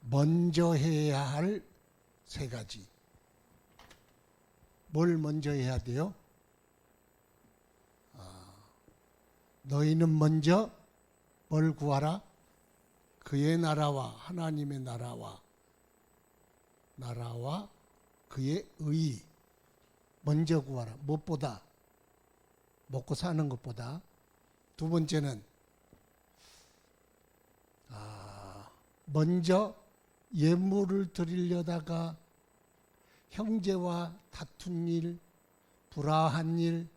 먼저 해야 할 세 가지. 뭘 먼저 해야 돼요? 너희는 먼저 뭘 구하라? 그의 나라와 하나님의 나라와 그의 의 먼저 구하라. 무엇보다? 먹고 사는 것보다. 두 번째는 먼저 예물을 드리려다가 형제와 다툰 일, 불화한 일,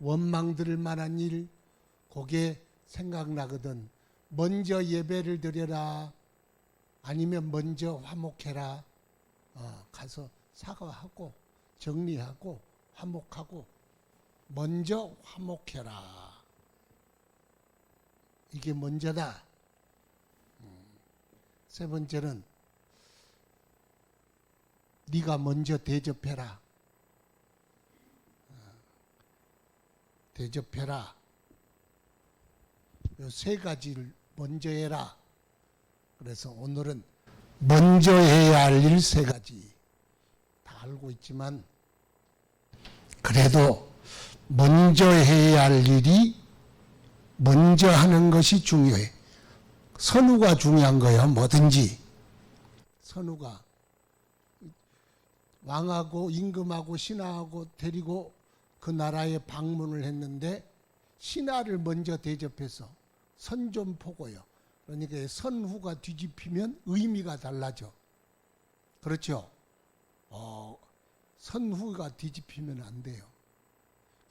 원망 들을 만한 일, 그게 생각나거든. 먼저 예배를 드려라. 아니면 먼저 화목해라. 가서 사과하고 정리하고 화목하고 먼저 화목해라. 이게 먼저다. 세 번째는 네가 먼저 대접해라. 대접해라. 이 세 가지를 먼저 해라. 그래서 오늘은 먼저 해야 할 일 세 가지. 다 알고 있지만 그래도 먼저 해야 할 일이 먼저 하는 것이 중요해. 선우가 중요한 거야. 뭐든지. 선우가 왕하고 임금하고 신하하고 데리고 그 나라에 방문을 했는데 신하를 먼저 대접해서 선 좀 보고요. 그러니까 선후가 뒤집히면 의미가 달라져. 그렇죠? 선후가 뒤집히면 안 돼요.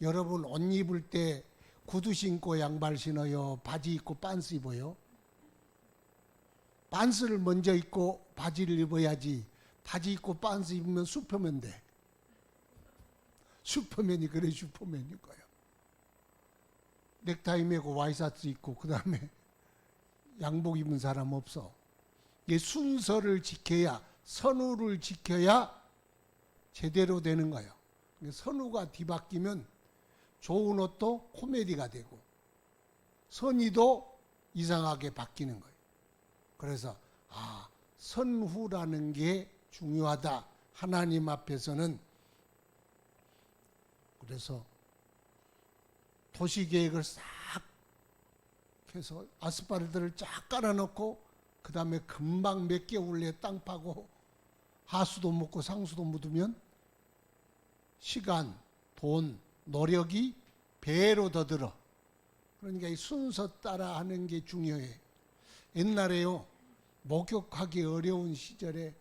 여러분 옷 입을 때 구두 신고 양발 신어요? 바지 입고 반스 입어요? 반스를 먼저 입고 바지를 입어야지. 바지 입고 반스 입으면 슈퍼맨 돼. 슈퍼맨이 그래 슈퍼맨인 거예요. 넥타이 매고 와이셔츠 입고 그 다음에 양복 입은 사람 없어. 이게 순서를 지켜야, 선후를 지켜야 제대로 되는 거예요. 선후가 뒤바뀌면 좋은 옷도 코미디가 되고 선의도 이상하게 바뀌는 거예요. 그래서 선후라는 게 중요하다. 하나님 앞에서는. 그래서 도시계획을 싹 해서 아스팔트를 쫙 깔아놓고 그 다음에 금방 몇 개월 내에 땅 파고 하수도 묻고 상수도 묻으면 시간, 돈, 노력이 배로 더 들어. 그러니까 이 순서 따라 하는 게 중요해. 옛날에요, 목욕하기 어려운 시절에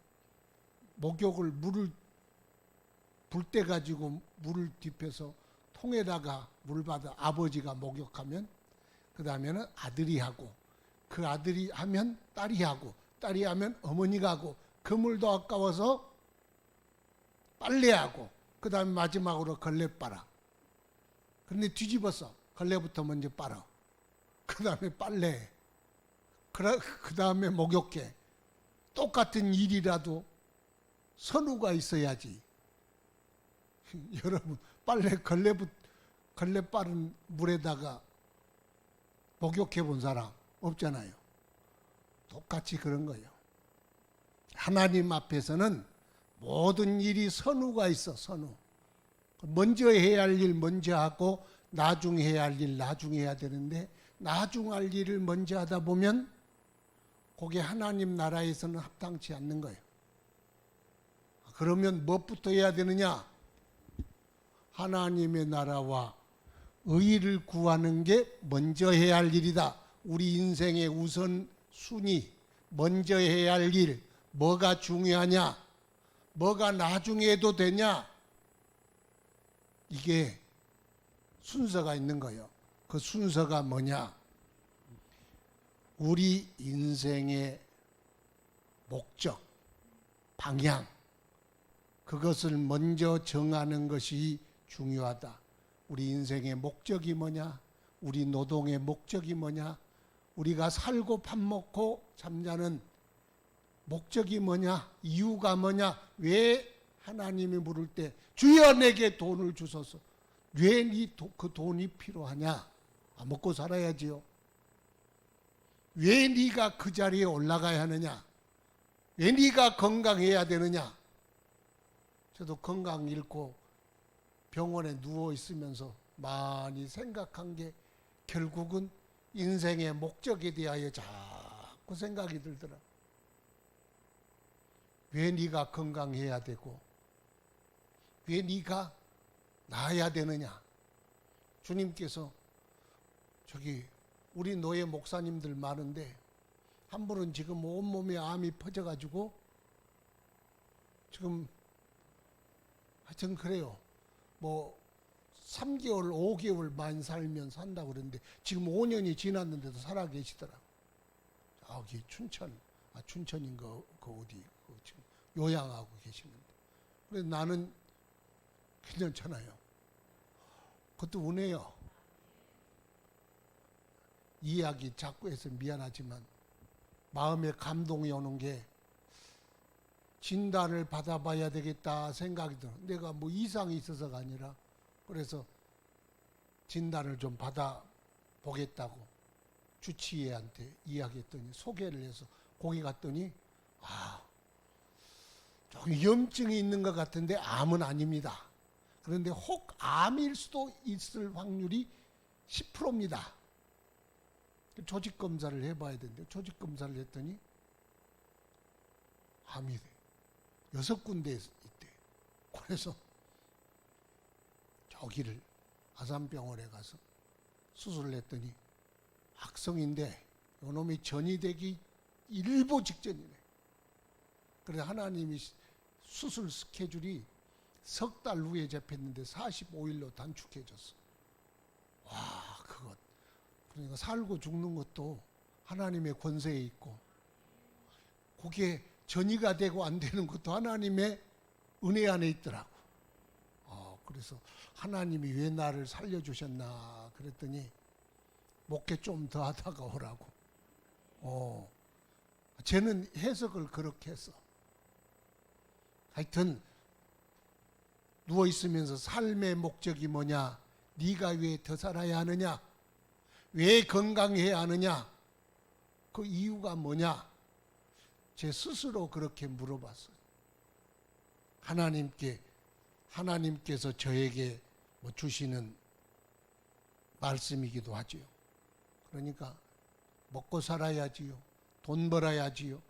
목욕을 불때 가지고 물을 뒤펴서 통에다가 물 받아 아버지가 목욕하면 그 다음에는 아들이 하고 그 아들이 하면 딸이 하고 딸이 하면 어머니가 하고 그 물도 아까워서 빨래하고 그 다음에 마지막으로 걸레 빨아. 그런데 뒤집어서 걸레부터 먼저 빨아. 그 다음에 빨래. 그 다음에 목욕해. 똑같은 일이라도 선우가 있어야지. 여러분 걸레 빠른 물에다가 목욕해 본 사람 없잖아요. 똑같이 그런 거예요. 하나님 앞에서는 모든 일이 선우가 있어. 선우. 먼저 해야 할 일 먼저 하고 나중 해야 할 일 나중 해야 되는데 나중 할 일을 먼저 하다 보면 그게 하나님 나라에서는 합당치 않는 거예요. 그러면 무엇부터 해야 되느냐? 하나님의 나라와 의를 구하는 게 먼저 해야 할 일이다. 우리 인생의 우선순위, 먼저 해야 할 일, 뭐가 중요하냐? 뭐가 나중에 해도 되냐? 이게 순서가 있는 거예요. 그 순서가 뭐냐? 우리 인생의 목적, 방향, 그것을 먼저 정하는 것이 중요하다. 우리 인생의 목적이 뭐냐? 우리 노동의 목적이 뭐냐? 우리가 살고 밥 먹고 잠자는 목적이 뭐냐? 이유가 뭐냐? 왜 하나님이 물을 때 주여 내게 돈을 주소서. 왜 그 돈이 필요하냐? 먹고 살아야지요. 왜 네가 그 자리에 올라가야 하느냐? 왜 네가 건강해야 되느냐? 저도 건강 잃고 병원에 누워 있으면서 많이 생각한 게 결국은 인생의 목적에 대하여 자꾸 생각이 들더라. 왜 네가 건강해야 되고 왜 네가 나아야 되느냐? 주님께서 저기 우리 노예 목사님들 많은데 한 분은 지금 온몸에 암이 퍼져가지고 지금 하여튼 그래요. 뭐 3개월, 5개월만 살면 산다고 그러는데 지금 5년이 지났는데도 살아 계시더라. 저기 춘천인 거 어디 지금 요양하고 계시는데. 그래서 나는 괜찮잖아요. 그것도 은혜요. 이야기 자꾸 해서 미안하지만 마음에 감동이 오는 게 진단을 받아봐야 되겠다 생각이 들어. 내가 뭐 이상이 있어서가 아니라 그래서 진단을 좀 받아보겠다고 주치의한테 이야기했더니 소개를 해서 거기 갔더니 좀 염증이 있는 것 같은데 암은 아닙니다. 그런데 혹 암일 수도 있을 확률이 10%입니다. 조직 검사를 해봐야 되는데 조직 검사를 했더니 암이 돼. 6군데에 있대. 그래서 저기를 아산병원에 가서 수술을 했더니 악성인데 요놈이 전이 되기 일보 직전이네. 그래서 하나님이 수술 스케줄이 석 달 후에 잡혔는데 45일로 단축해줬어. 와, 그것. 그러니까 살고 죽는 것도 하나님의 권세에 있고 그게 전이가 되고 안 되는 것도 하나님의 은혜 안에 있더라고. 그래서 하나님이 왜 나를 살려주셨나 그랬더니 목회 좀 더 하다가 오라고. 쟤는 해석을 그렇게 했어. 하여튼 누워있으면서 삶의 목적이 뭐냐? 네가 왜 더 살아야 하느냐? 왜 건강해야 하느냐? 그 이유가 뭐냐? 제 스스로 그렇게 물어봤어요. 하나님께서 저에게 뭐 주시는 말씀이기도 하지요. 그러니까 먹고 살아야지요. 돈 벌어야지요.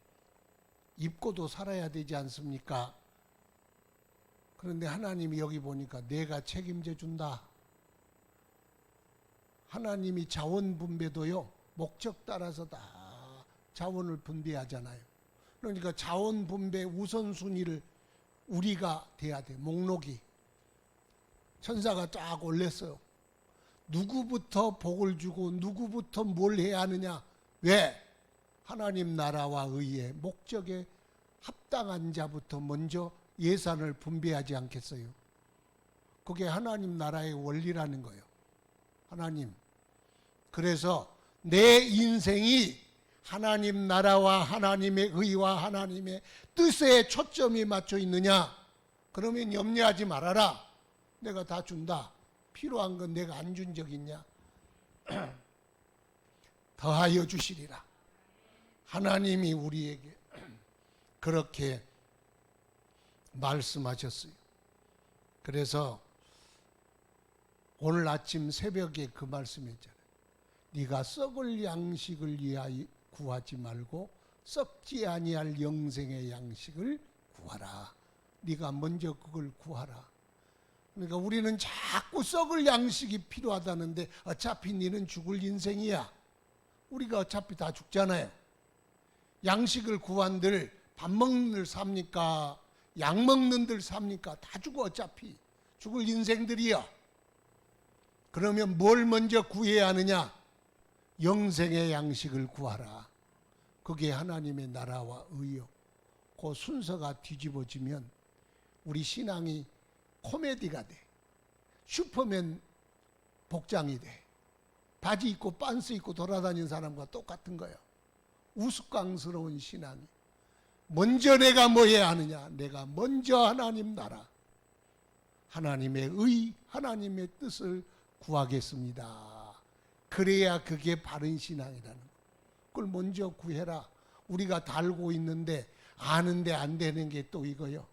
입고도 살아야 되지 않습니까? 그런데 하나님이 여기 보니까 내가 책임져 준다. 하나님이 자원 분배도요, 목적 따라서 다 자원을 분배하잖아요. 그러니까 자원 분배 우선순위를 우리가 돼야 돼. 목록이. 천사가 쫙 올렸어요. 누구부터 복을 주고 누구부터 뭘 해야 하느냐. 왜? 하나님 나라와 의의 목적에 합당한 자부터 먼저 예산을 분배하지 않겠어요? 그게 하나님 나라의 원리라는 거예요. 하나님. 그래서 내 인생이 하나님 나라와 하나님의 의와 하나님의 뜻에 초점이 맞춰 있느냐? 그러면 염려하지 말아라. 내가 다 준다. 필요한 건 내가 안 준 적 있냐? 더하여 주시리라. 하나님이 우리에게 그렇게 말씀하셨어요. 그래서 오늘 아침 새벽에 그 말씀했잖아요. 네가 썩을 양식을 위하여 구하지 말고 썩지 아니할 영생의 양식을 구하라. 네가 먼저 그걸 구하라. 그러니까 우리는 자꾸 썩을 양식이 필요하다는데 어차피 너는 죽을 인생이야. 우리가 어차피 다 죽잖아요. 양식을 구한들 밥 먹는들 삽니까? 약 먹는들 삽니까? 다 죽어. 어차피 죽을 인생들이야. 그러면 뭘 먼저 구해야 하느냐? 영생의 양식을 구하라. 그게 하나님의 나라와 의요. 그 순서가 뒤집어지면 우리 신앙이 코미디가 돼. 슈퍼맨 복장이 돼. 바지 입고 빤스 입고 돌아다니는 사람과 똑같은 거예요. 우스꽝스러운 신앙이. 먼저 내가 뭐 해야 하느냐? 내가 먼저 하나님 나라, 하나님의 의, 하나님의 뜻을 구하겠습니다. 그래야 그게 바른 신앙이라는 거. 그걸 먼저 구해라. 우리가 달고 있는데 아는데 안 되는 게 또 이거요.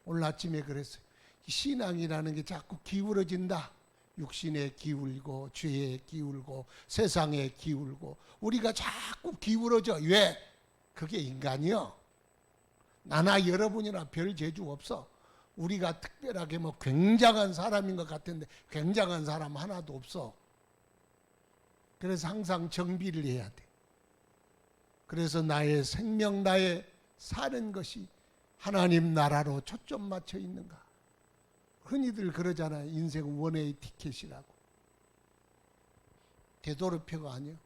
오늘 아침에 그랬어요. 신앙이라는 게 자꾸 기울어진다. 육신에 기울고 죄에 기울고 세상에 기울고 우리가 자꾸 기울어져. 왜? 그게 인간이요. 나나 여러분이나 별 재주 없어. 우리가 특별하게 뭐 굉장한 사람인 것 같은데 굉장한 사람 하나도 없어. 그래서 항상 정비를 해야 돼. 그래서 나의 생명, 나의 사는 것이 하나님 나라로 초점 맞춰 있는가. 흔히들 그러잖아요. 인생은 원웨이 티켓이라고. 되도록표가 아니에요.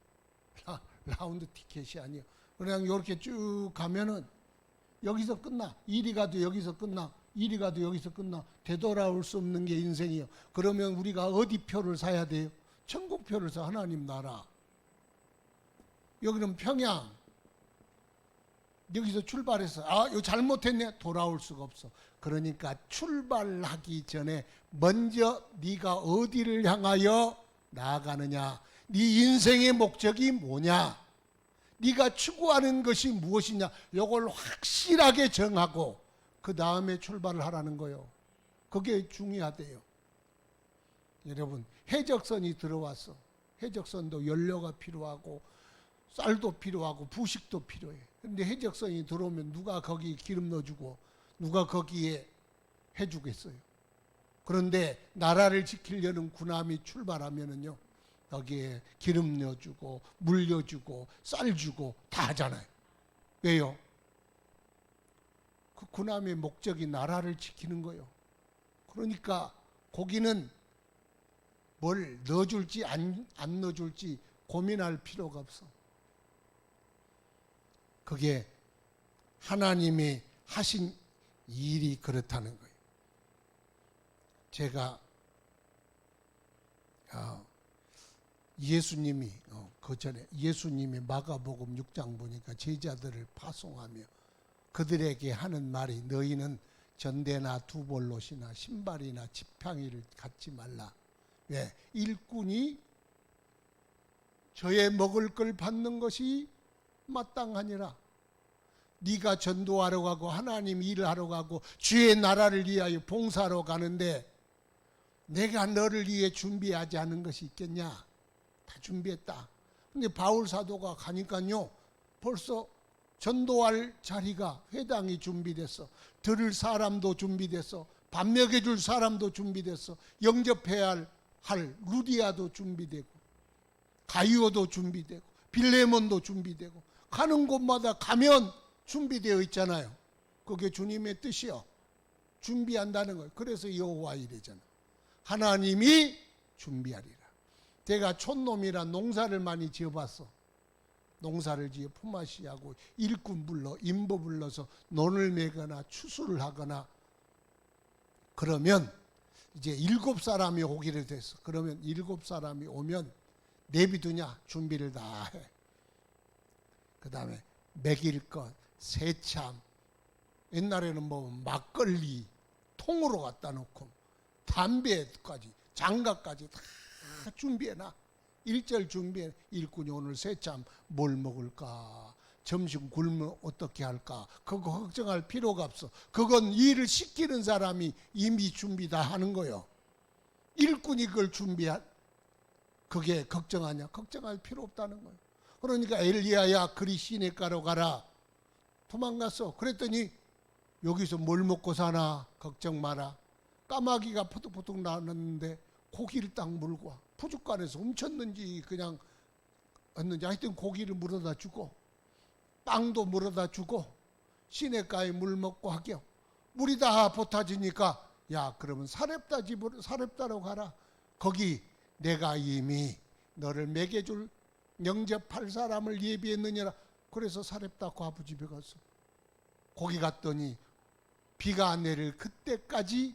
라운드 티켓이 아니에요. 그냥 이렇게 쭉 가면은 여기서 끝나. 이리 가도 여기서 끝나. 이리 가도 여기서 끝나. 되돌아올 수 없는 게 인생이에요. 그러면 우리가 어디 표를 사야 돼요? 천국표를 사. 하나님 나라. 여기는 평양. 여기서 출발해서 이거 잘못했네. 돌아올 수가 없어. 그러니까 출발하기 전에 먼저 네가 어디를 향하여 나아가느냐. 네 인생의 목적이 뭐냐. 네가 추구하는 것이 무엇이냐. 이걸 확실하게 정하고 그 다음에 출발을 하라는 거예요. 그게 중요하대요. 여러분, 해적선이 들어왔어. 해적선도 연료가 필요하고 쌀도 필요하고 부식도 필요해. 그런데 해적선이 들어오면 누가 거기 기름 넣어주고 누가 거기에 해주겠어요. 그런데 나라를 지키려는 군함이 출발하면은요, 여기에 기름 넣어주고 물 넣어주고 쌀 주고 다 하잖아요. 왜요? 그 군함의 목적이 나라를 지키는 거예요. 그러니까 거기는 뭘 넣어줄지 안 넣어줄지 고민할 필요가 없어. 그게 하나님이 하신 일이 그렇다는 거예요. 제가 예수님이 그 전에 예수님이 마가복음 6장 보니까 제자들을 파송하며 그들에게 하는 말이 너희는 전대나 두볼롯이나 신발이나 지팡이를 갖지 말라. 왜? 일꾼이 저의 먹을 걸 받는 것이 마땅하니라. 네가 전도하러 가고 하나님 일을 하러 가고 주의 나라를 위하여 봉사하러 가는데 내가 너를 위해 준비하지 않은 것이 있겠냐? 다 준비했다. 근데 바울 사도가 가니까요, 벌써 전도할 자리가 회당이 준비됐어. 들을 사람도 준비됐어. 밥 먹여줄 사람도 준비됐어. 영접해야 할 루디아도 준비되고 가이오도 준비되고 빌레몬도 준비되고 가는 곳마다 가면 준비되어 있잖아요. 그게 주님의 뜻이요. 준비한다는 거예요. 그래서 여호와 이래잖아. 하나님이 준비하리라. 제가 촌놈이라 농사를 많이 지어봤어. 농사를 지어 품앗이하고 일꾼 불러 인부 불러서 논을 매거나 추수를 하거나 그러면 이제 7사람이 오기로 됐어. 그러면 7사람이 오면 내비두냐? 준비를 다 해. 그 다음에 먹일 것, 새참, 옛날에는 뭐 막걸리 통으로 갖다 놓고 담배까지 장갑까지 다 준비해놔. 일절 준비해. 일꾼이 오늘 새참 뭘 먹을까? 점심 굶으면 어떻게 할까? 그거 걱정할 필요가 없어. 그건 일을 시키는 사람이 이미 준비 다 하는 거요. 일꾼이 그걸 그게 걱정하냐? 걱정할 필요 없다는 거예요. 그러니까 엘리야야 그리 시냇가로 가라. 도망갔어. 그랬더니 여기서 뭘 먹고 사나? 걱정 마라. 까마귀가 포득포득 나왔는데 고기를 딱 물고 와. 푸죽간에서 훔쳤는지 그냥 얻는지 하여튼 고기를 물어다 주고 빵도 물어다 주고 시냇가에 물 먹고 하겨. 물이 다 쏟아지니까 야 그러면 사렙다 집으로 사렙다로 가라. 거기 내가 이미 너를 먹여줄 영접할 사람을 예비했느니라. 그래서 사렙다 과부 집에 갔어. 거기 갔더니 비가 안 내릴 그때까지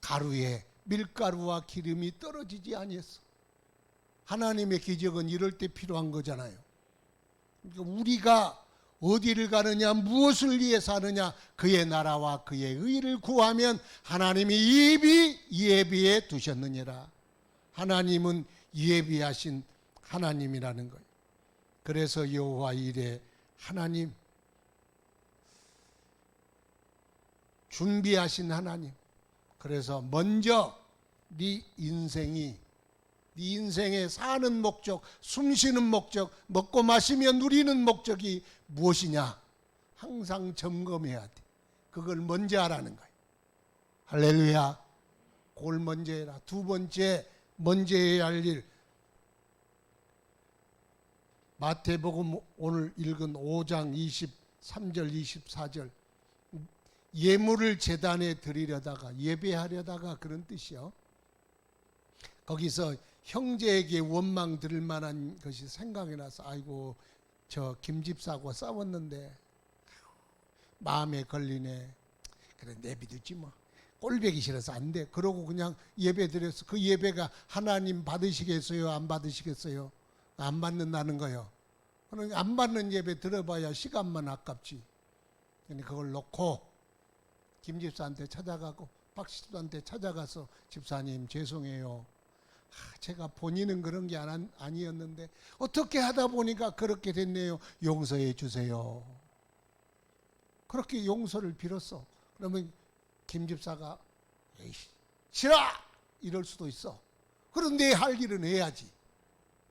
가루에 밀가루와 기름이 떨어지지 아니했어. 하나님의 기적은 이럴 때 필요한 거잖아요. 그러니까 우리가 어디를 가느냐, 무엇을 위해 사느냐, 그의 나라와 그의 의를 구하면 하나님이 이미 예비해 두셨느니라. 하나님은 예비하신 하나님이라는 거예요. 그래서 여호와 이르되 하나님, 준비하신 하나님, 그래서 먼저 네 인생의 사는 목적, 숨쉬는 목적, 먹고 마시며 누리는 목적이 무엇이냐 항상 점검해야 돼. 그걸 먼저 하라는 거예요. 할렐루야. 그걸 먼저 해라. 두 번째 먼저 해야 할 일, 마태복음 오늘 읽은 5장 23절 24절, 예물을 제단에 드리려다가, 예배하려다가 그런 뜻이요. 거기서 형제에게 원망 들을 만한 것이 생각이 나서, 아이고 저 김집사하고 싸웠는데 마음에 걸리네. 그래 내비두지 뭐. 꼴보기 싫어서 안 돼. 그러고 그냥 예배 드렸어. 그 예배가 하나님 받으시겠어요? 안 받으시겠어요? 안 받는다는 거요. 안 받는 예배 들어봐야 시간만 아깝지. 그걸 놓고 김집사한테 찾아가고 박집사한테 찾아가서, 집사님 죄송해요. 제가 본인은 그런 게 아니었는데 어떻게 하다 보니까 그렇게 됐네요. 용서해 주세요. 그렇게 용서를 빌었어. 그러면 김집사가 싫어! 이럴 수도 있어. 그런데 할 일은 해야지.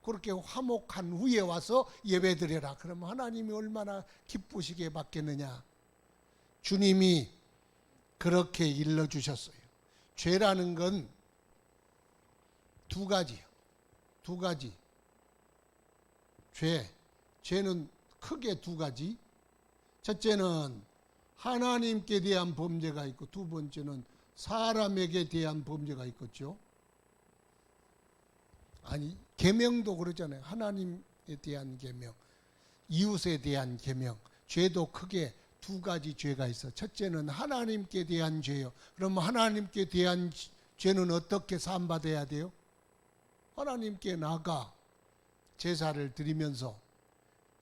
그렇게 화목한 후에 와서 예배드려라. 그러면 하나님이 얼마나 기쁘시게 받겠느냐. 주님이 그렇게 일러주셨어요. 죄라는 건 두 가지요. 두 가지. 죄는 크게 두 가지. 첫째는 하나님께 대한 범죄가 있고, 두 번째는 사람에게 대한 범죄가 있겠죠. 아니, 계명도 그러잖아요. 하나님에 대한 계명, 이웃에 대한 계명. 죄도 크게 두 가지 죄가 있어. 첫째는 하나님께 대한 죄요. 그럼 하나님께 대한 죄는 어떻게 사함받아야 돼요? 하나님께 나가 제사를 드리면서,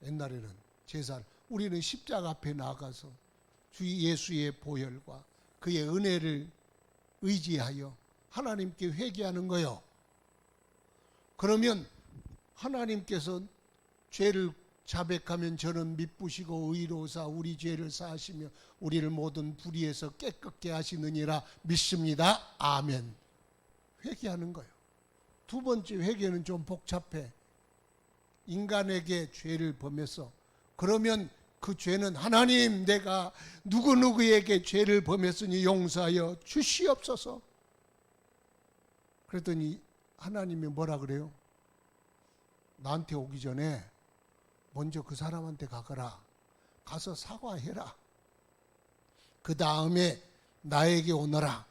옛날에는 우리는 십자가 앞에 나가서 주 예수의 보혈과 그의 은혜를 의지하여 하나님께 회개하는 거요. 그러면 하나님께서 죄를 자백하면 저는 미쁘시고 의로우사 우리 죄를 사하시며 우리를 모든 불의에서 깨끗게 하시느니라 믿습니다. 아멘. 회개하는 거예요. 두 번째 회개는 좀 복잡해. 인간에게 죄를 범했어. 그러면 그 죄는 하나님, 내가 누구누구에게 죄를 범했으니 용서하여 주시옵소서. 그랬더니 하나님이 뭐라 그래요? 나한테 오기 전에 먼저 그 사람한테 가거라. 가서 사과해라. 그 다음에 나에게 오너라.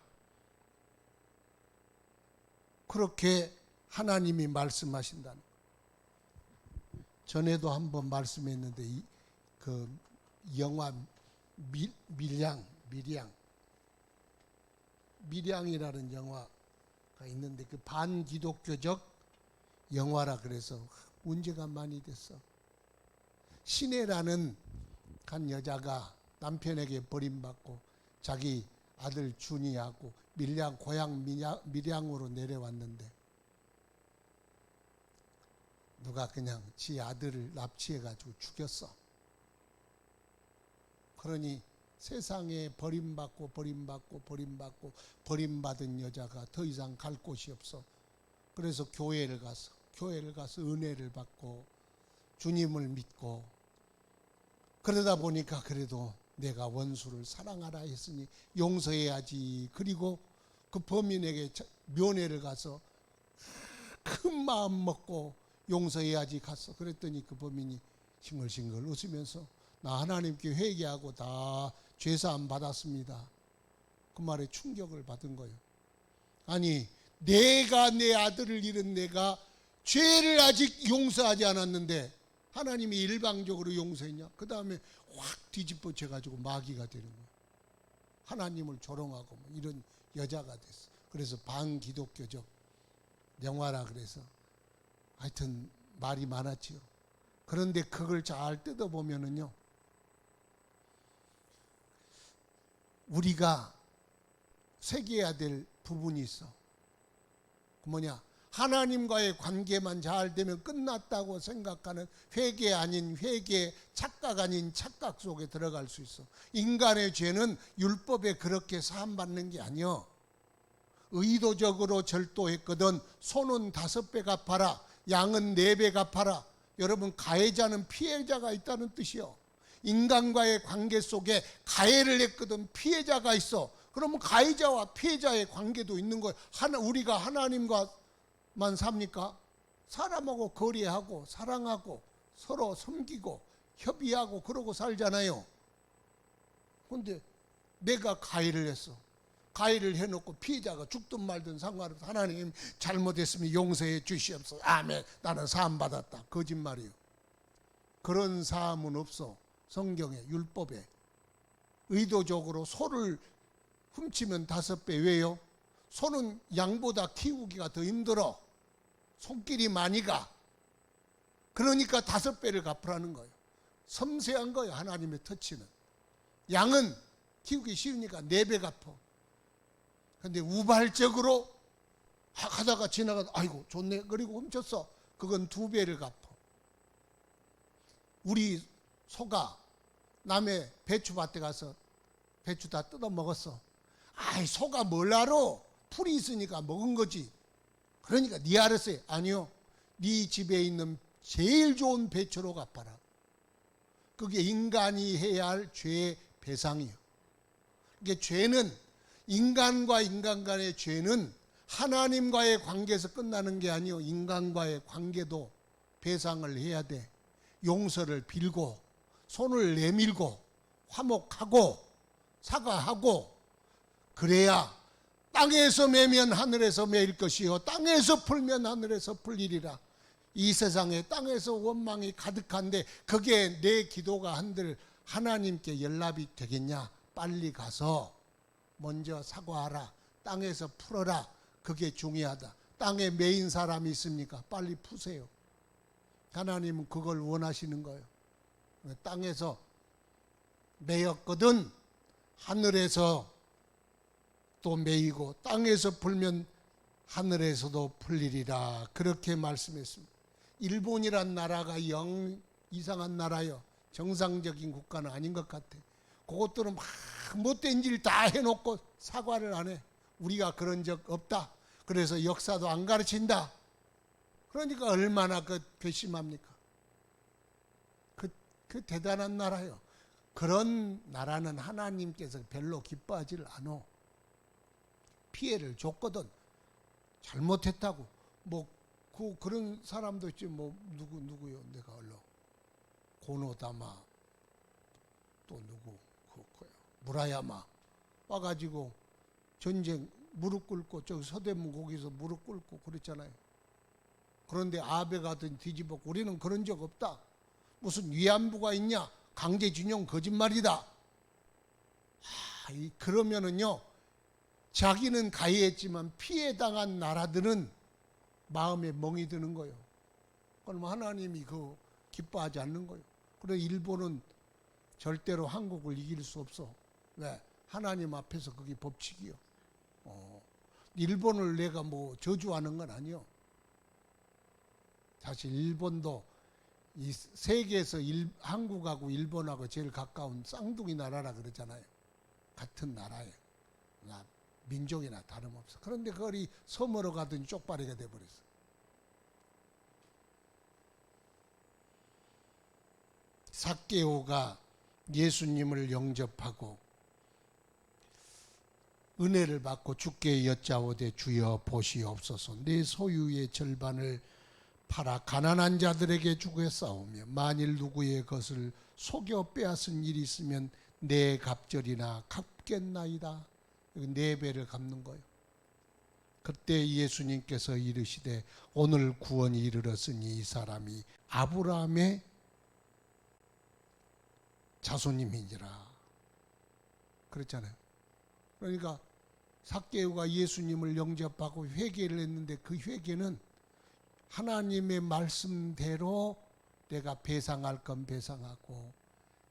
그렇게 하나님이 말씀하신다는 거예요. 전에도 한번 말씀했는데, 그 영화 밀양이라는 영화가 있는데, 그 반기독교적 영화라 그래서 문제가 많이 됐어. 신혜라는 한 여자가 남편에게 버림받고 자기 아들 준이하고 고향 밀양으로 내려왔는데, 누가 그냥 지 아들을 납치해가지고 죽였어. 그러니 세상에 버림받은 여자가 더 이상 갈 곳이 없어. 그래서 교회를 가서 은혜를 받고 주님을 믿고, 그러다 보니까 그래도 내가 원수를 사랑하라 했으니 용서해야지. 그리고 그 범인에게 면회를 가서 큰 마음 먹고 용서해야지 갔어. 그랬더니 그 범인이 싱글싱글 웃으면서 나 하나님께 회개하고 다 죄사함 받았습니다. 그 말에 충격을 받은 거예요. 아니, 내가 내 아들을 잃은 내가 죄를 아직 용서하지 않았는데 하나님이 일방적으로 용서했냐? 그 다음에 확 뒤집어져가지고 마귀가 되는 거예요. 하나님을 조롱하고 뭐 이런 여자가 됐어. 그래서 반기독교적 영화라 그래서 하여튼 말이 많았지요. 그런데 그걸 잘 뜯어보면은요, 우리가 새겨야 될 부분이 있어. 그 뭐냐? 하나님과의 관계만 잘 되면 끝났다고 생각하는 회개 아닌 회개, 착각 아닌 착각 속에 들어갈 수 있어. 인간의 죄는 율법에 그렇게 사함받는 게 아니여. 의도적으로 절도했거든 소는 5배 갚아라, 양은 4배 갚아라. 여러분, 가해자는 피해자가 있다는 뜻이요. 인간과의 관계 속에 가해를 했거든 피해자가 있어. 그러면 가해자와 피해자의 관계도 있는 거예요. 우리가 하나님과만 삽니까? 사람하고 거래하고 사랑하고 서로 섬기고 협의하고 그러고 살잖아요. 그런데 내가 가해를 했어. 가해를 해놓고 피해자가 죽든 말든 상관없어. 하나님 잘못했으면 용서해 주시옵소서. 아멘. 나는 사함받았다. 거짓말이요. 그런 사함은 없어. 성경에, 율법에. 의도적으로 소를 훔치면 5배. 왜요? 소는 양보다 키우기가 더 힘들어. 손길이 많이 가. 그러니까 5배를 갚으라는 거예요. 섬세한 거예요, 하나님의 터치는. 양은 키우기 쉬우니까 4배 갚어. 근데 우발적으로 하다가 지나가다 아이고 좋네 그리고 훔쳤어. 그건 2배를 갚어. 우리 소가 남의 배추밭에 가서 배추 다 뜯어 먹었어. 아이, 소가 뭘 알아? 풀이 있으니까 먹은 거지. 그러니까 네 알았어요. 아니요, 네 집에 있는 제일 좋은 배추로 갚아라. 그게 인간이 해야 할 죄의 배상이요. 이게 죄는, 인간과 인간 간의 죄는 하나님과의 관계에서 끝나는 게 아니요, 인간과의 관계도 배상을 해야 돼. 용서를 빌고 손을 내밀고 화목하고 사과하고, 그래야 땅에서 매면 하늘에서 매일 것이요 땅에서 풀면 하늘에서 풀리리라. 이 세상에 땅에서 원망이 가득한데 그게 내 기도가 한들 하나님께 연락이 되겠냐? 빨리 가서 먼저 사과하라. 땅에서 풀어라. 그게 중요하다. 땅에 매인 사람이 있습니까? 빨리 푸세요. 하나님은 그걸 원하시는 거예요. 땅에서 매였거든 하늘에서 또 매이고 땅에서 풀면 하늘에서도 풀리리라. 그렇게 말씀했습니다. 일본이란 나라가 영 이상한 나라요. 정상적인 국가는 아닌 것 같아. 그것들은 막 못된 일 다 해놓고 사과를 안 해. 우리가 그런 적 없다. 그래서 역사도 안 가르친다. 그러니까 얼마나 괘씸합니까? 그 대단한 나라요. 그런 나라는 하나님께서 별로 기뻐하지를 않아. 피해를 줬거든. 잘못했다고. 그런 사람도 있지. 누구요? 내가 얼른. 고노다마. 또 누구? 무라야마. 와가지고 전쟁 무릎 꿇고 저기 서대문 거기서 무릎 꿇고 그랬잖아요. 그런데 아베 가든 뒤집어. 우리는 그런 적 없다. 무슨 위안부가 있냐? 강제징용 거짓말이다. 그러면은요, 자기는 가해했지만 피해당한 나라들은 마음에 멍이 드는 거예요. 그럼 하나님이 기뻐하지 않는 거예요. 그래서 일본은 절대로 한국을 이길 수 없어. 왜? 하나님 앞에서 그게 법칙이요. 일본을 내가 저주하는 건 아니요. 사실 일본도 이 세계에서 한국하고 일본하고 제일 가까운 쌍둥이 나라라 그러잖아요. 같은 나라에 민족이나 다름없어. 그런데 그걸 섬으로 가더니 쪽발이가 돼버렸어. 삭개오가 예수님을 영접하고 은혜를 받고 주께 여짜오되 주여 보시옵소서. 내 소유의 절반을 팔아 가난한 자들에게 주겠사오며 만일 누구의 것을 속여 빼앗은 일이 있으면 내 갑절이나 갚겠나이다. 4배를 갚는 거예요. 그때 예수님께서 이르시되 오늘 구원이 이르렀으니 이 사람이 아브라함의 자손님이니라. 그랬잖아요. 그러니까 삭개오가 예수님을 영접하고 회개를 했는데 그 회개는 하나님의 말씀대로 내가 배상할 건 배상하고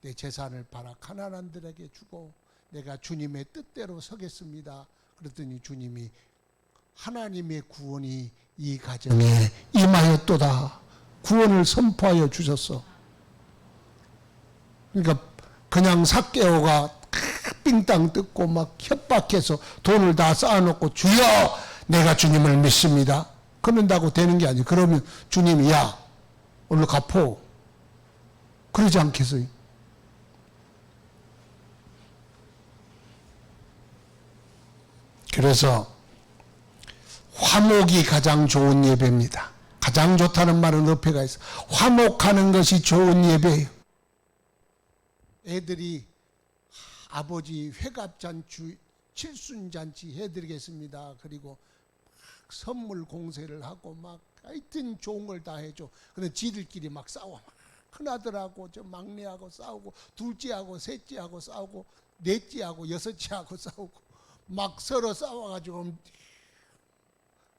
내 재산을 팔아 가난한들에게 주고 내가 주님의 뜻대로 서겠습니다. 그랬더니 주님이 하나님의 구원이 이 가정에 임하였도다. 구원을 선포하여 주셨어. 그러니까 그냥 삭개오가 삥땅 뜯고 막 협박해서 돈을 다 쌓아놓고 주여 내가 주님을 믿습니다. 그런다고 되는 게 아니에요. 그러면 주님이 야 얼른 갚어. 그러지 않겠어요? 그래서 화목이 가장 좋은 예배입니다. 가장 좋다는 말은 어폐가 있어. 화목하는 것이 좋은 예배예요. 애들이 아버지 회갑잔치, 칠순잔치 해드리겠습니다. 그리고 막 선물 공세를 하고 막 하여튼 좋은 걸 다 해줘. 근데 지들끼리 막 싸워. 큰아들하고 저 막내하고 싸우고 둘째하고 셋째하고 싸우고 넷째하고 여섯째하고 싸우고 막 서로 싸워가지고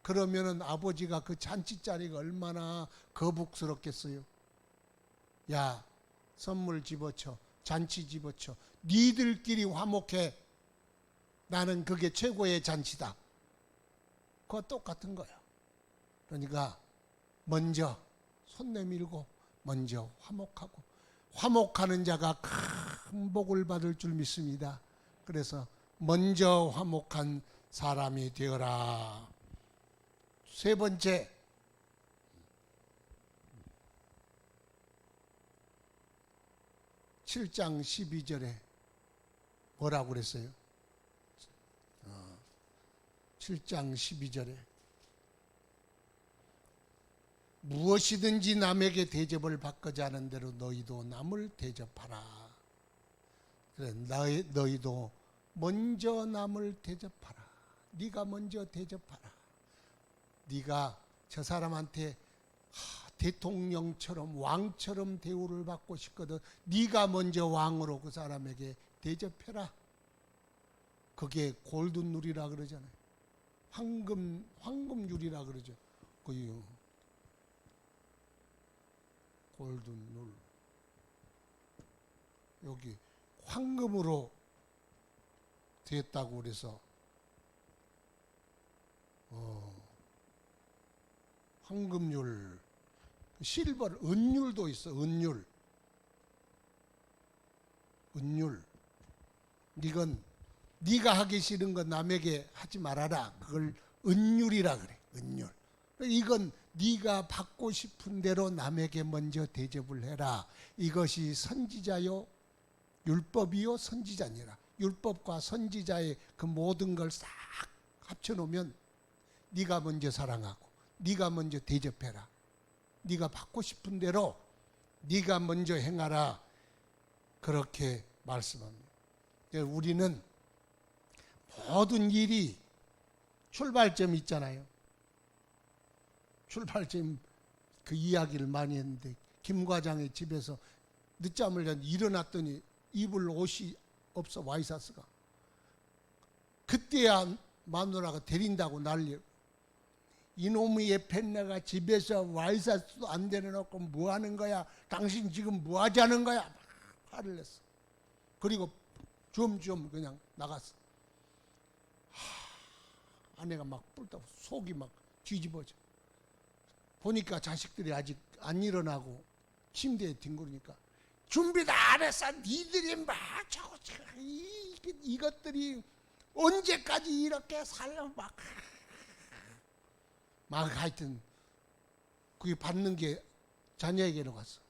그러면은 아버지가 그 잔치 자리가 얼마나 거북스럽겠어요. 야 선물 집어쳐. 잔치 집어쳐. 니들끼리 화목해. 나는 그게 최고의 잔치다. 그거 똑같은 거예요. 그러니까 먼저 손 내밀고 먼저 화목하고 화목하는 자가 큰 복을 받을 줄 믿습니다. 그래서 먼저 화목한 사람이 되어라. 세 번째, 7장 12절에 뭐라고 그랬어요? 7장 12절에 무엇이든지 남에게 대접을 받고자 하는 대로 너희도 남을 대접하라. 그래, 너희도 먼저 남을 대접하라. 네가 먼저 대접하라. 네가 저 사람한테 대통령처럼 왕처럼 대우를 받고 싶거든. 네가 먼저 왕으로 그 사람에게 대접해라. 그게 골든룰이라 그러잖아요. 황금률이라 그러죠. 그 골든룰. 여기 황금으로 됐다고 그래서 황금률, 실버, 은율도 있어. 은율. 이건 네가 하기 싫은 거 남에게 하지 말아라. 그걸 은율이라 그래. 은율. 이건 네가 받고 싶은 대로 남에게 먼저 대접을 해라. 이것이 선지자요 율법이요 선지자니라. 율법과 선지자의 그 모든 걸 싹 합쳐놓으면 네가 먼저 사랑하고 네가 먼저 대접해라. 네가 받고 싶은 대로 네가 먼저 행하라. 그렇게 말씀합니다. 우리는 모든 일이 출발점이 있잖아요. 출발점 그 이야기를 많이 했는데 김 과장의 집에서 늦잠을 잔 일어났더니 입을 옷이 없어. 와이사스가. 그때야 마누라가 데린다고 난리. 이놈의 펜네가 집에서 와이사스도 안 데려놓고 뭐 하는 거야? 당신 지금 뭐 하자는 거야? 막 화를 냈어. 그리고 좀 그냥 나갔어. 아내가 막 뿔다 속이 막 뒤집어져. 보니까 자식들이 아직 안 일어나고 침대에 뒹구르니까 준비 다 안 했어. 니들이 막 저거 이것들이 언제까지 이렇게 살려 막 하여튼 그게 받는 게 자녀에게로 갔어.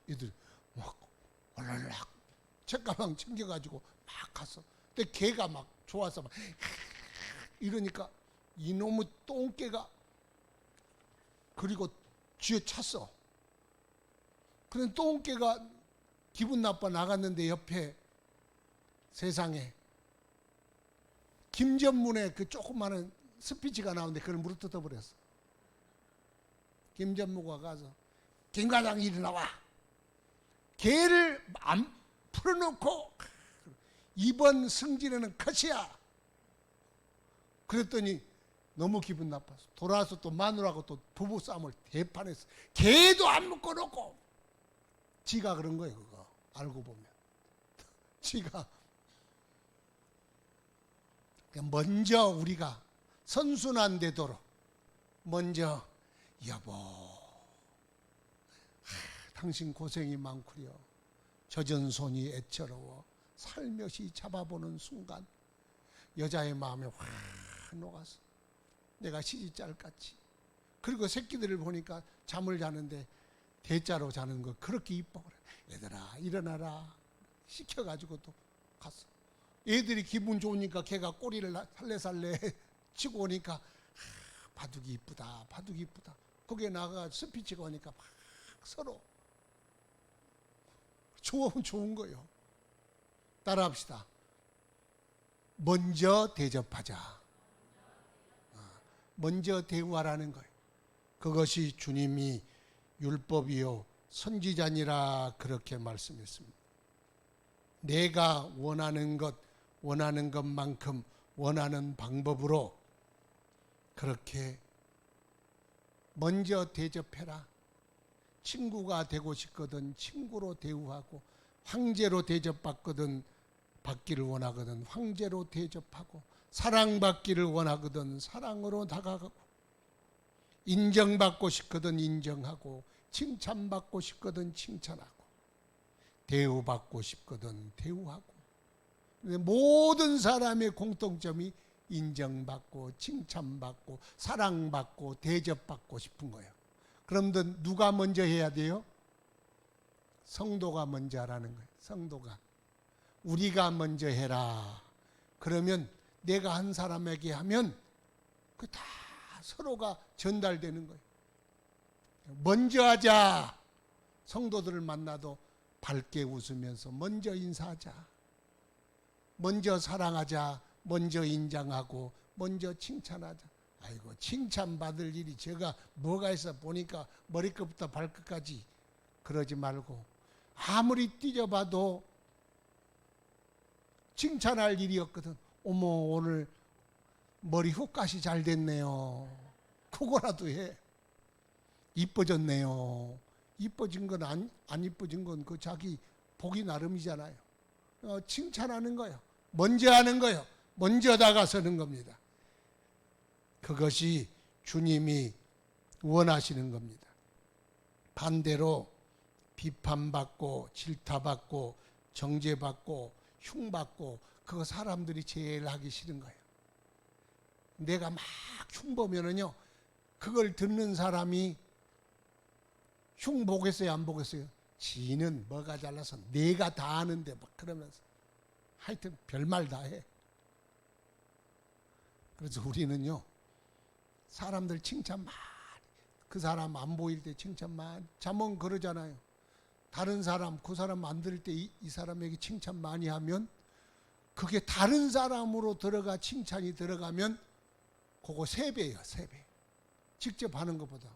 얘들 막 얼랄락 책가방 챙겨가지고 막 갔어. 근데 걔가 막 좋아서 막 이러니까 이놈의 똥개가 그리고 쥐에 찼어. 그런데 똥개가 기분 나빠 나갔는데 옆에 세상에 김전문의 그 조그마한 스피치가 나오는데 그걸 물어뜯어 버렸어. 김전무가 가서 김 과장 이리 나와. 개를 안 풀어놓고 이번 승진에는 컷이야. 그랬더니 너무 기분 나빠서 돌아와서 또 마누라하고 또 부부싸움을 대판했어. 개도 안 묶어놓고. 지가 그런 거예요. 그거 알고 보면 지가 먼저 우리가 선순환되도록 먼저 여보, 당신 고생이 많구려. 젖은 손이 애처로워. 살며시 잡아보는 순간 여자의 마음에 확 녹아서 내가 시집살같이. 그리고 새끼들을 보니까 잠을 자는데 대자로 자는 거 그렇게 이뻐. 얘들아 일어나라 시켜가지고 또 갔어. 애들이 기분 좋으니까 걔가 꼬리를 살래살래 치고 오니까 바둑이 이쁘다, 바둑이 이쁘다. 거기에 나가 스피치가 오니까 막 서로 좋은 거예요. 따라합시다. 먼저 대접하자. 먼저 대우하라는 거예요. 그것이 주님이 율법이요 선지자니라 그렇게 말씀했습니다. 내가 원하는 것만큼 원하는 방법으로 그렇게 먼저 대접해라. 친구가 되고 싶거든 친구로 대우하고, 황제로 대접받거든 받기를 원하거든 황제로 대접하고, 사랑받기를 원하거든 사랑으로 다가가고, 인정받고 싶거든 인정하고, 칭찬받고 싶거든 칭찬하고, 대우받고 싶거든 대우하고. 모든 사람의 공통점이 인정받고 칭찬받고 사랑받고 대접받고 싶은 거예요. 그런데 누가 먼저 해야 돼요? 성도가 먼저 하라는 거예요. 성도가. 우리가 먼저 해라. 그러면 내가 한 사람에게 하면 그 다 서로가 전달되는 거예요. 먼저 하자. 성도들을 만나도 밝게 웃으면서 먼저 인사하자. 먼저 사랑하자. 먼저 인정하고 먼저 칭찬하자. 아이고 칭찬받을 일이 제가 뭐가 있어 보니까 머리끝부터 발끝까지. 그러지 말고 아무리 띠져봐도 칭찬할 일이었거든. 어머 오늘 머리 훅갓이 잘 됐네요. 그거라도 해. 이뻐졌네요. 이뻐진 건 안 이뻐진 건 그 자기 복이 나름이잖아요. 칭찬하는 거예요. 먼저 하는 거예요. 먼저 다가서는 겁니다. 그것이 주님이 원하시는 겁니다. 반대로 비판받고 질타받고 정죄받고 흉받고 그거 사람들이 제일 하기 싫은 거예요. 내가 막 흉보면은요, 그걸 듣는 사람이 흉 보겠어요 안 보겠어요? 지는 뭐가 잘나서 내가 다 아는데 막 그러면서 하여튼 별말 다 해. 그래서 우리는요, 사람들 칭찬 많이, 그 사람 안 보일 때 칭찬 많이, 잠언 그러잖아요. 다른 사람, 그 사람 안 들을 때 이 사람에게 칭찬 많이 하면, 그게 다른 사람으로 들어가 칭찬이 들어가면 그거 3배예요. 3배. 직접 하는 것보다.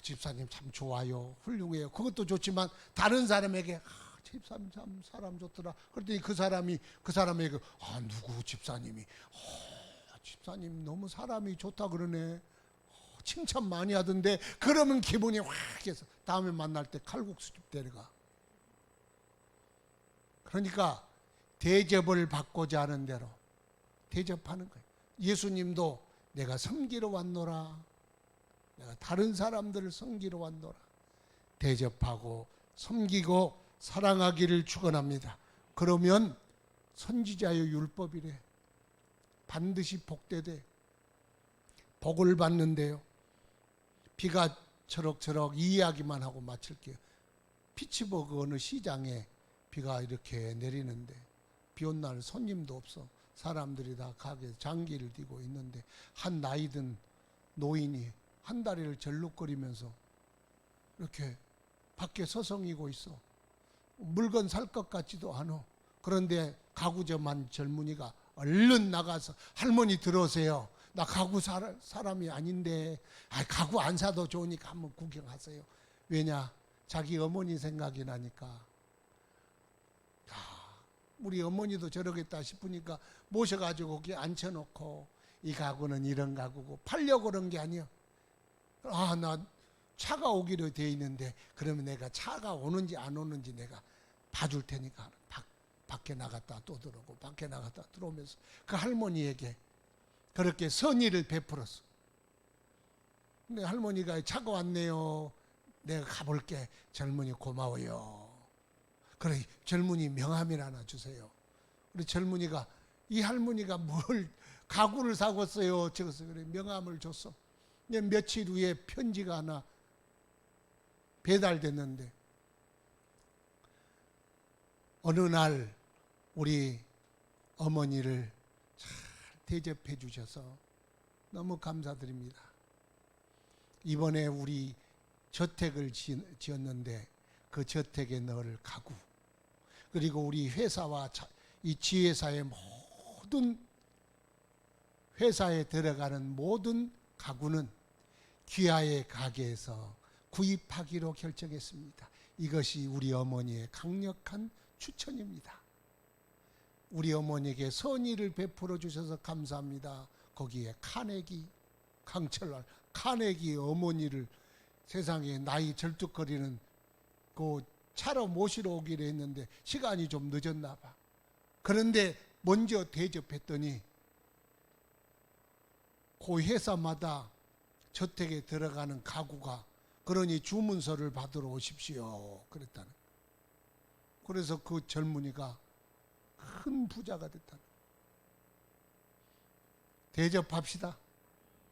집사님 참 좋아요, 훌륭해요, 그것도 좋지만 다른 사람에게 집사님 참 사람 좋더라. 그랬더니 그 사람에게 누구 집사님이 집사님 너무 사람이 좋다 그러네, 칭찬 많이 하던데. 그러면 기분이 확 해서 다음에 만날 때 칼국수집 데려가. 그러니까 대접을 받고자 하는 대로 대접하는 거예요. 예수님도 내가 섬기러 왔노라, 내가 다른 사람들을 섬기러 왔노라. 대접하고 섬기고 사랑하기를 축원합니다. 그러면 선지자의 율법이래. 반드시 복되되 복을 받는데요. 비가 처럭처럭 이 이야기만 하고 마칠게요. 피츠버그 어느 시장에 비가 이렇게 내리는데 비 온 날 손님도 없어. 사람들이 다 가게에 장기를 띠고 있는데 한 나이든 노인이 한 다리를 절룩거리면서 이렇게 밖에 서성이고 있어. 물건 살 것 같지도 않아. 그런데 가구점한 젊은이가 얼른 나가서 할머니 들어오세요. 나 가구 사람이 아닌데 가구 안 사도 좋으니까 한번 구경하세요. 왜냐? 자기 어머니 생각이 나니까. 우리 어머니도 저러겠다 싶으니까 모셔가지고 거기 앉혀놓고, 이 가구는 이런 가구고 팔려고 그런 게 아니야. 나 차가 오기로 돼 있는데 그러면 내가 차가 오는지 안 오는지 내가 봐줄 테니까 밖에 나갔다 또 들어오고 밖에 나갔다 들어오면서 그 할머니에게 그렇게 선의를 베풀었어. 근데 할머니가 차가 왔네요. 내가 가볼게. 젊은이 고마워요. 그래, 젊은이 명함이나 하나 주세요. 우리 젊은이가, 이 할머니가 뭘 가구를 사고어요. 적었어. 그래, 명함을 줬어. 며칠 후에 편지가 하나 배달됐는데, 어느 날 우리 어머니를 잘 대접해 주셔서 너무 감사드립니다. 이번에 우리 저택을 지었는데 그 저택에 넣을 가구, 그리고 우리 회사와 이 지회사의 모든 회사에 들어가는 모든 가구는 귀하의 가게에서 구입하기로 결정했습니다. 이것이 우리 어머니의 강력한 추천입니다. 우리 어머니에게 선의를 베풀어 주셔서 감사합니다. 거기에 카네기, 강철날 카네기 어머니를 세상에 나이 절뚝거리는 그 차로 모시러 오기로 했는데 시간이 좀 늦었나 봐. 그런데 먼저 대접했더니 그 회사마다 저택에 들어가는 가구가, 그러니 주문서를 받으러 오십시오 그랬다는. 그래서 그 젊은이가 큰 부자가 됐다. 대접합시다.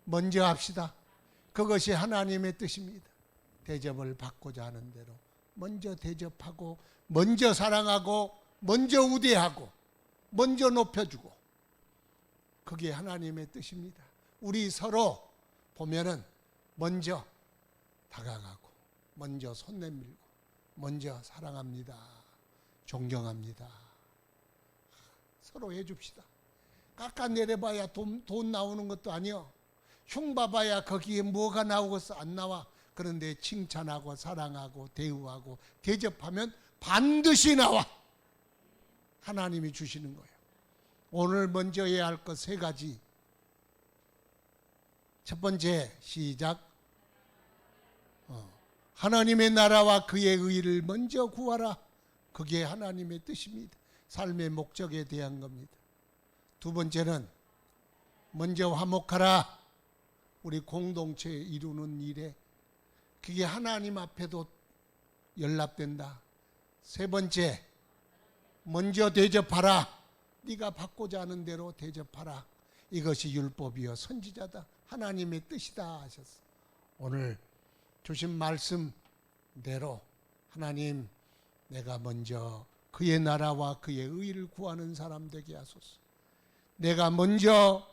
먼저 합시다. 그것이 하나님의 뜻입니다. 대접을 받고자 하는 대로 먼저 대접하고, 먼저 사랑하고, 먼저 우대하고, 먼저 높여주고, 그게 하나님의 뜻입니다. 우리 서로 보면은 먼저 다가가고, 먼저 손 내밀고, 먼저 사랑합니다. 존경합니다. 서로 해줍시다. 깎아내려봐야 돈 나오는 것도 아니요. 흉봐봐야 거기에 뭐가 나오겠어? 안 나와. 그런데 칭찬하고 사랑하고 대우하고 대접하면 반드시 나와. 하나님이 주시는 거예요. 오늘 먼저 해야 할 것 3가지. 첫 번째, 시작. 하나님의 나라와 그의 의를 먼저 구하라. 그게 하나님의 뜻입니다. 삶의 목적에 대한 겁니다. 두 번째는 먼저 화목하라. 우리 공동체 이루는 일에 그게 하나님 앞에도 연락된다. 세 번째, 먼저 대접하라. 네가 받고자 하는 대로 대접하라. 이것이 율법이요 선지자다. 하나님의 뜻이다 하셨어. 오늘 주신 말씀대로 하나님, 내가 먼저 그의 나라와 그의 의를 구하는 사람 되게 하소서. 내가 먼저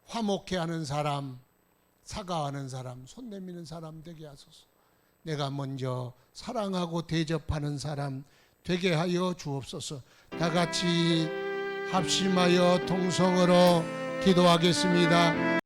화목해하는 사람, 사과하는 사람, 손 내미는 사람 되게 하소서. 내가 먼저 사랑하고 대접하는 사람 되게 하여 주옵소서. 다 같이 합심하여 통성으로 기도하겠습니다.